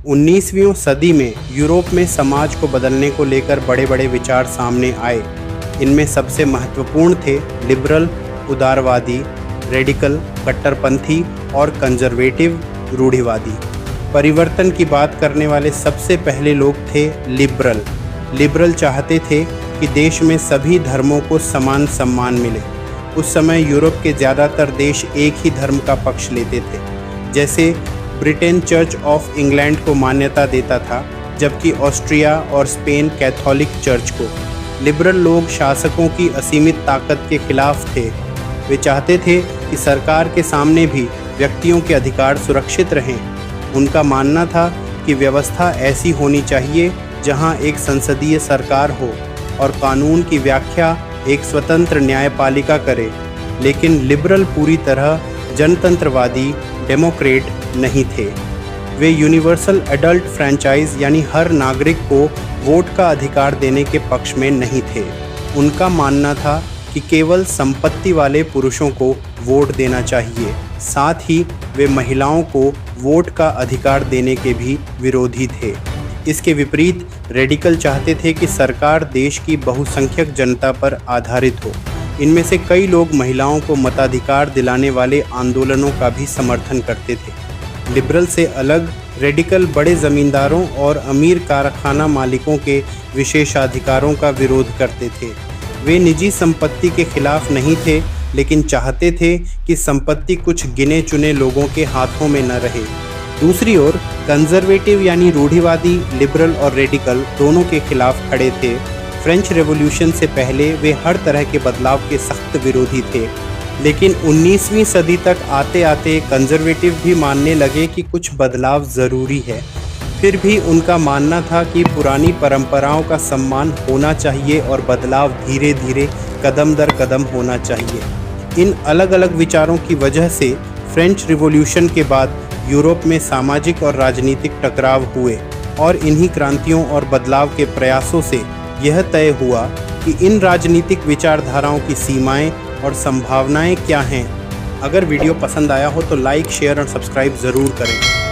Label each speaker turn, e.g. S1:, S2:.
S1: 19वीं सदी में यूरोप में समाज को बदलने को लेकर बड़े बड़े विचार सामने आए। इनमें सबसे महत्वपूर्ण थे लिबरल उदारवादी, रेडिकल कट्टरपंथी और कंजर्वेटिव रूढ़िवादी। परिवर्तन की बात करने वाले सबसे पहले लोग थे लिबरल। लिबरल चाहते थे कि देश में सभी धर्मों को समान सम्मान मिले। उस समय यूरोप के ज़्यादातर देश एक ही धर्म का पक्ष लेते थे। जैसे ब्रिटेन चर्च ऑफ इंग्लैंड को मान्यता देता था, जबकि ऑस्ट्रिया और स्पेन कैथोलिक चर्च को। लिबरल लोग शासकों की असीमित ताकत के खिलाफ थे। वे चाहते थे कि सरकार के सामने भी व्यक्तियों के अधिकार सुरक्षित रहें। उनका मानना था कि व्यवस्था ऐसी होनी चाहिए जहां एक संसदीय सरकार हो और कानून की व्याख्या एक स्वतंत्र न्यायपालिका करे। लेकिन लिबरल पूरी तरह जनतंत्रवादी डेमोक्रेट नहीं थे। वे यूनिवर्सल एडल्ट फ्रैंचाइज यानी हर नागरिक को वोट का अधिकार देने के पक्ष में नहीं थे। उनका मानना था कि केवल संपत्ति वाले पुरुषों को वोट देना चाहिए। साथ ही वे महिलाओं को वोट का अधिकार देने के भी विरोधी थे। इसके विपरीत रेडिकल चाहते थे कि सरकार देश की बहुसंख्यक जनता पर आधारित हो। इनमें से कई लोग महिलाओं को मताधिकार दिलाने वाले आंदोलनों का भी समर्थन करते थे। लिबरल से अलग रेडिकल बड़े ज़मींदारों और अमीर कारखाना मालिकों के विशेषाधिकारों का विरोध करते थे। वे निजी संपत्ति के खिलाफ नहीं थे, लेकिन चाहते थे कि संपत्ति कुछ गिने चुने लोगों के हाथों में न रहे। दूसरी ओर कंजर्वेटिव यानी रूढ़िवादी लिबरल और रेडिकल दोनों के खिलाफ खड़े थे। फ्रेंच रेवोल्यूशन से पहले वे हर तरह के बदलाव के सख्त विरोधी थे, लेकिन 19वीं सदी तक आते आते कंजर्वेटिव भी मानने लगे कि कुछ बदलाव ज़रूरी है। फिर भी उनका मानना था कि पुरानी परंपराओं का सम्मान होना चाहिए और बदलाव धीरे धीरे कदम दर कदम होना चाहिए। इन अलग अलग विचारों की वजह से फ्रेंच रिवॉल्यूशन के बाद यूरोप में सामाजिक और राजनीतिक टकराव हुए और इन्हीं क्रांतियों और बदलाव के प्रयासों से यह तय हुआ कि इन राजनीतिक विचारधाराओं की सीमाएं और संभावनाएं क्या हैं। अगर वीडियो पसंद आया हो तो लाइक, शेयर और सब्सक्राइब ज़रूर करें।